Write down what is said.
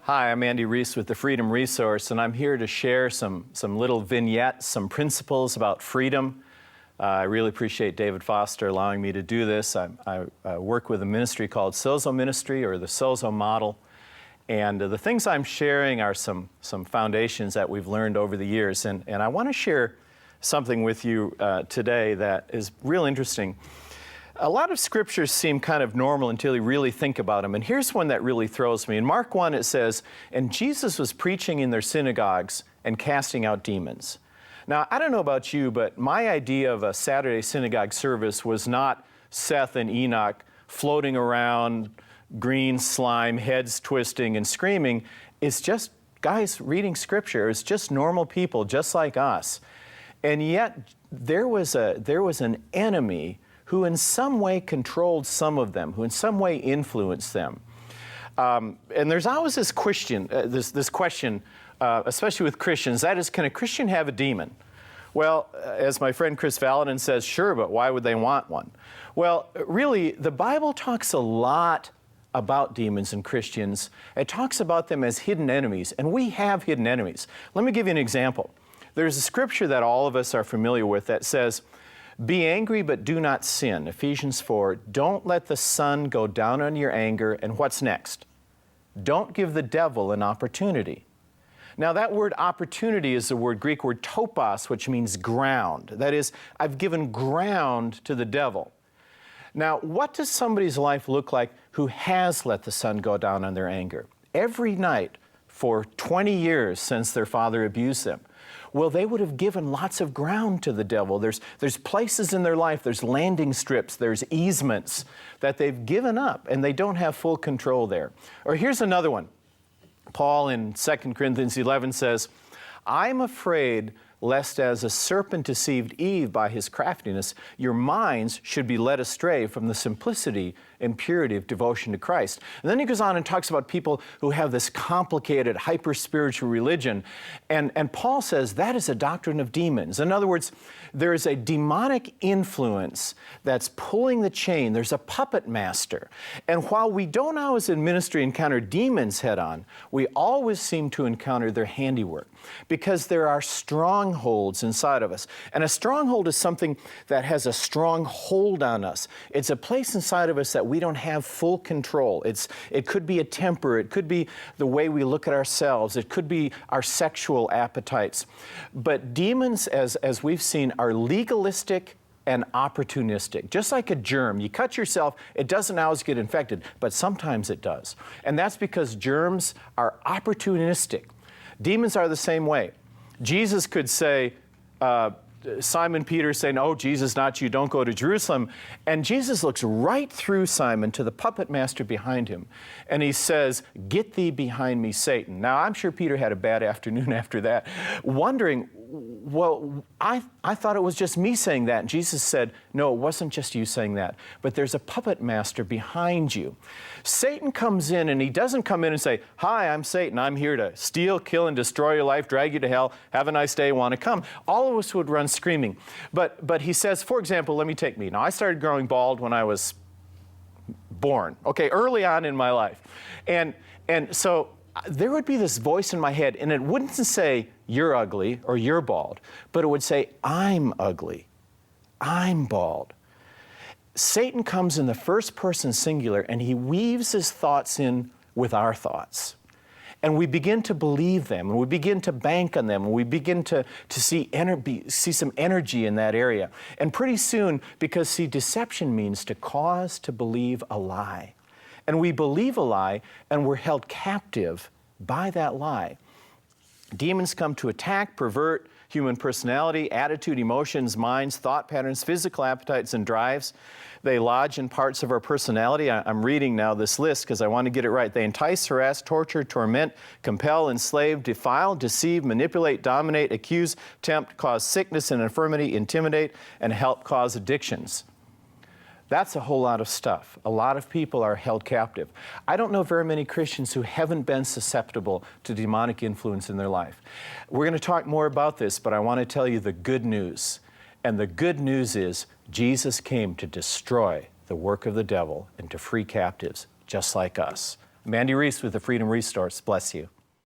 Hi, I'm Andy Reese with the Freedom Resource, and I'm here to share some little vignettes, some principles about freedom. I really appreciate David Foster allowing me to do this. I work with a ministry called Sozo Ministry, or the Sozo model, and the things I'm sharing are some foundations that we've learned over the years, and I want to share something with you today that is real interesting. A lot of scriptures seem kind of normal until you really think about them. And here's one that really throws me. In Mark 1, it says, "And Jesus was preaching in their synagogues and casting out demons." Now, I don't know about you, but my idea of a Saturday synagogue service was not Seth and Enoch floating around, green slime, heads twisting and screaming. It's just guys reading scripture. It's just normal people, just like us. And yet, there was an enemy who in some way controlled some of them, who in some way influenced them. And there's always this question, especially with Christians, that is, can a Christian have a demon? Well, as my friend Chris Valadin says, sure, but why would they want one? Well, really, the Bible talks a lot about demons and Christians. It talks about them as hidden enemies, and we have hidden enemies. Let me give you an example. There's a scripture that all of us are familiar with that says, "Be angry, but do not sin." Ephesians 4, "Don't let the sun go down on your anger." And what's next? "Don't give the devil an opportunity." Now, that word opportunity is the Greek word topos, which means ground. That is, I've given ground to the devil. Now, what does somebody's life look like who has let the sun go down on their anger? Every night for 20 years since their father abused them. Well, they would have given lots of ground to the devil. There's places in their life, there's landing strips, there's easements that they've given up, and they don't have full control there. Or here's another one. Paul in 2 Corinthians 11 says, "I'm afraid lest as a serpent deceived Eve by his craftiness, your minds should be led astray from the simplicity and purity of devotion to Christ." And then he goes on and talks about people who have this complicated, hyper-spiritual religion. And Paul says that is a doctrine of demons. In other words, there is a demonic influence that's pulling the chain. There's a puppet master. And while we don't always in ministry encounter demons head on, we always seem to encounter their handiwork, because there are strongholds inside of us. And a stronghold is something that has a strong hold on us. It's a place inside of us that we don't have full control. It could be a temper, it could be the way we look at ourselves, it could be our sexual appetites. But demons, as we've seen, are legalistic and opportunistic. Just like a germ, you cut yourself, it doesn't always get infected, but sometimes it does. And that's because germs are opportunistic. Demons are the same way. Jesus could say, Simon Peter saying, "Oh, Jesus, not you, don't go to Jerusalem." And Jesus looks right through Simon to the puppet master behind him. And he says, "Get thee behind me, Satan." Now, I'm sure Peter had a bad afternoon after that, wondering, well, I thought it was just me saying that. And Jesus said, no, it wasn't just you saying that, but there's a puppet master behind you. Satan comes in, and he doesn't come in and say, "Hi, I'm Satan. I'm here to steal, kill, and destroy your life, drag you to hell. Have a nice day, want to come." All of us would run screaming. But he says, for example, let me take me. Now, I started growing bald when I was born, okay, early on in my life. And so there would be this voice in my head, and it wouldn't say, "You're ugly," or "You're bald," but it would say, "I'm ugly. I'm bald." Satan comes in the first person singular, and he weaves his thoughts in with our thoughts. And we begin to believe them, and we begin to bank on them, and we begin to see some energy in that area. And pretty soon, because see, deception means to cause to believe a lie. And we believe a lie, and we're held captive by that lie. Demons come to attack, pervert human personality, attitude, emotions, minds, thought patterns, physical appetites, and drives. They lodge in parts of our personality. I'm reading now this list because I want to get it right. They entice, harass, torture, torment, compel, enslave, defile, deceive, manipulate, dominate, accuse, tempt, cause sickness and infirmity, intimidate, and help cause addictions. That's a whole lot of stuff. A lot of people are held captive. I don't know very many Christians who haven't been susceptible to demonic influence in their life. We're going to talk more about this, but I want to tell you the good news. And the good news is Jesus came to destroy the work of the devil and to free captives just like us. Mandy Reese with the Freedom Resource. Bless you.